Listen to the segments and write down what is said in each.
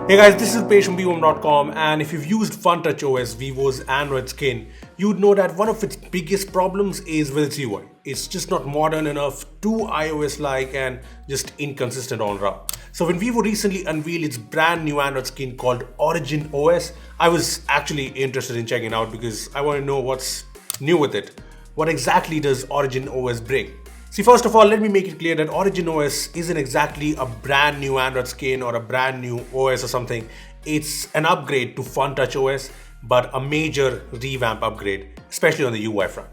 Hey guys, this is Page from Vivo.com, and if you've used FunTouch OS, Vivo's Android skin, you'd know that one of its biggest problems is with its UI. It's just not modern enough, too iOS-like, and just inconsistent all around. So when Vivo recently unveiled its brand new Android skin called Origin OS, I was actually interested in checking it out because I want to know what's new with it. What exactly does Origin OS bring? See, first of all, let me make it clear that Origin OS isn't exactly a brand new Android skin or a brand new OS or something. It's an upgrade to FunTouch OS, but a major revamp upgrade, especially on the UI front.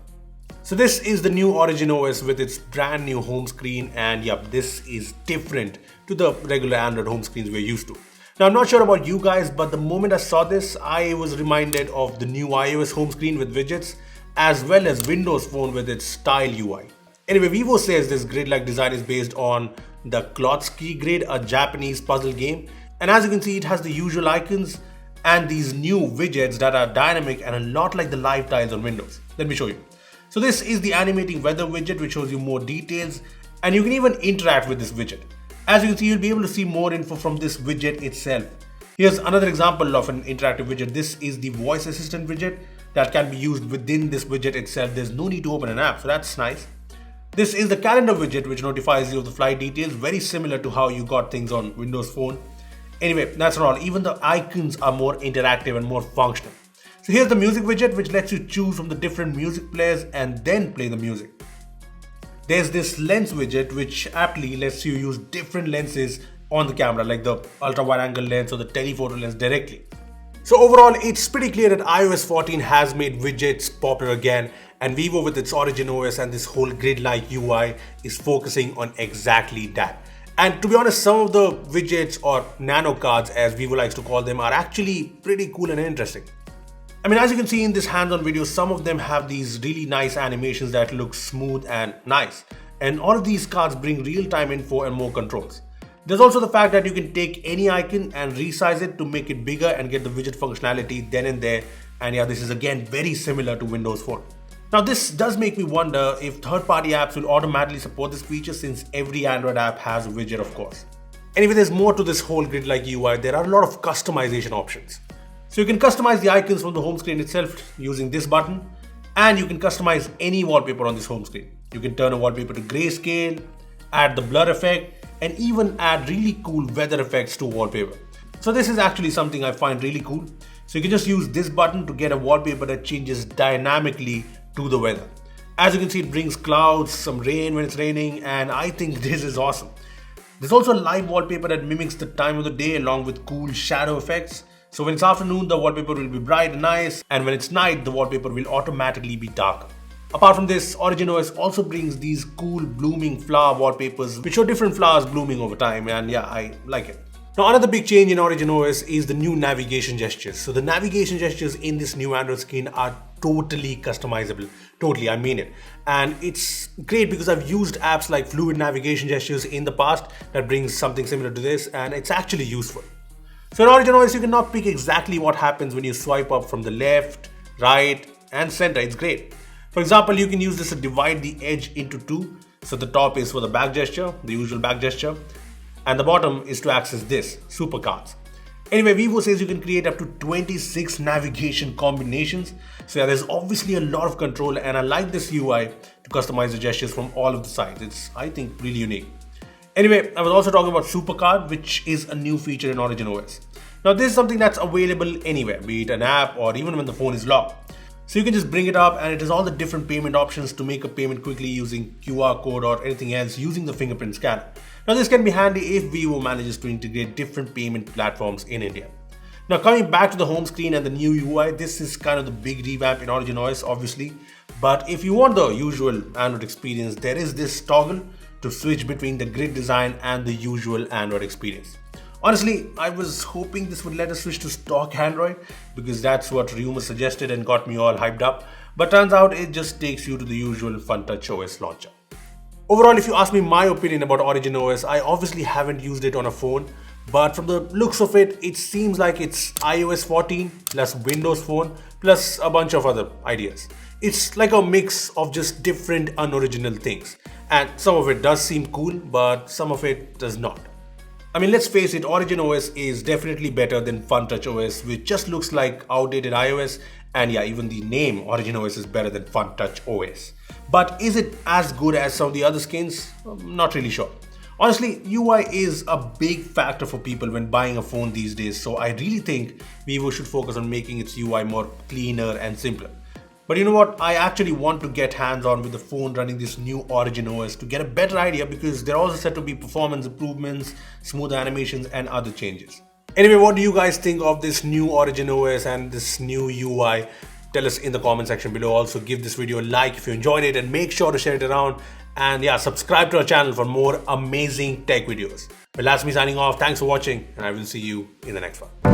So this is the new Origin OS with its brand new home screen, and yep, this is different to the regular Android home screens we're used to. Now, I'm not sure about you guys, but the moment I saw this, I was reminded of the new iOS home screen with widgets, as well as Windows Phone with its style UI. Anyway, Vivo says this grid-like design is based on the Klotski Grid, a Japanese puzzle game. And as you can see, it has the usual icons and these new widgets that are dynamic and a lot like the live tiles on Windows. Let me show you. So this is the animating weather widget, which shows you more details, and you can even interact with this widget. As you can see, you'll be able to see more info from this widget itself. Here's another example of an interactive widget. This is the voice assistant widget that can be used within this widget itself. There's no need to open an app, so that's nice. This is the calendar widget, which notifies you of the flight details, very similar to how you got things on Windows Phone. Anyway, that's not all. Even the icons are more interactive and more functional. So here's the music widget, which lets you choose from the different music players and then play the music. There's this lens widget, which aptly lets you use different lenses on the camera, like the ultra wide angle lens or the telephoto lens directly. So overall, it's pretty clear that iOS 14 has made widgets popular again, and Vivo with its Origin OS and this whole grid-like UI is focusing on exactly that. And to be honest, some of the widgets or nano cards, as Vivo likes to call them, are actually pretty cool and interesting. I mean, as you can see in this hands-on video, some of them have these really nice animations that look smooth and nice. And all of these cards bring real-time info and more controls. There's also the fact that you can take any icon and resize it to make it bigger and get the widget functionality then and there. And yeah, this is again very similar to Windows Phone. Now this does make me wonder if third-party apps will automatically support this feature, since every Android app has a widget, of course. Anyway, there's more to this whole grid-like UI. There are a lot of customization options. So you can customize the icons from the home screen itself using this button, and you can customize any wallpaper on this home screen. You can turn a wallpaper to grayscale, add the blur effect, and even add really cool weather effects to wallpaper. So this is actually something I find really cool. So you can just use this button to get a wallpaper that changes dynamically to the weather. As you can see, it brings clouds, some rain when it's raining, and I think this is awesome. There's also a live wallpaper that mimics the time of the day along with cool shadow effects. So when it's afternoon, the wallpaper will be bright and nice, and when it's night, the wallpaper will automatically be darker. Apart from this, Origin OS also brings these cool blooming flower wallpapers which show different flowers blooming over time, and yeah, I like it. Now another big change in Origin OS is the new navigation gestures. So the navigation gestures in this new Android screen are totally customizable. Totally, I mean it. And it's great because I've used apps like Fluid Navigation Gestures in the past that brings something similar to this, and it's actually useful. So in Origin OS, you can now pick exactly what happens when you swipe up from the left, right, and center. It's great. For example, you can use this to divide the edge into two. So the top is for the back gesture, the usual back gesture, and the bottom is to access this, super cards. Anyway, Vivo says you can create up to 26 navigation combinations. So yeah, there's obviously a lot of control, and I like this UI to customize the gestures from all of the sides. It's, I think, really unique. Anyway, I was also talking about SuperCard, which is a new feature in Origin OS. Now this is something that's available anywhere, be it an app or even when the phone is locked. So you can just bring it up, and it has all the different payment options to make a payment quickly using QR code or anything else using the fingerprint scanner. Now this can be handy if Vivo manages to integrate different payment platforms in India. Now coming back to the home screen and the new UI, this is kind of the big revamp in Origin OS, obviously. But if you want the usual Android experience, there is this toggle to switch between the grid design and the usual Android experience. Honestly, I was hoping this would let us switch to stock Android because that's what rumors suggested and got me all hyped up. But turns out it just takes you to the usual FunTouch OS launcher. Overall, if you ask me my opinion about Origin OS, I obviously haven't used it on a phone. But from the looks of it, it seems like it's iOS 14 plus Windows Phone plus a bunch of other ideas. It's like a mix of just different unoriginal things. And some of it does seem cool, but some of it does not. I mean, let's face it, Origin OS is definitely better than FunTouch OS, which just looks like outdated iOS. And yeah, even the name Origin OS is better than FunTouch OS. But is it as good as some of the other skins? Not really sure. Honestly, UI is a big factor for people when buying a phone these days, so I really think Vivo should focus on making its UI more cleaner and simpler. But you know what? I actually want to get hands-on with the phone running this new Origin OS to get a better idea, because there are also said to be performance improvements, smooth animations, and other changes. Anyway, what do you guys think of this new Origin OS and this new UI? Tell us in the comment section below. Also, give this video a like if you enjoyed it, and make sure to share it around. And yeah, subscribe to our channel for more amazing tech videos. Well, that's me signing off. Thanks for watching, and I will see you in the next one.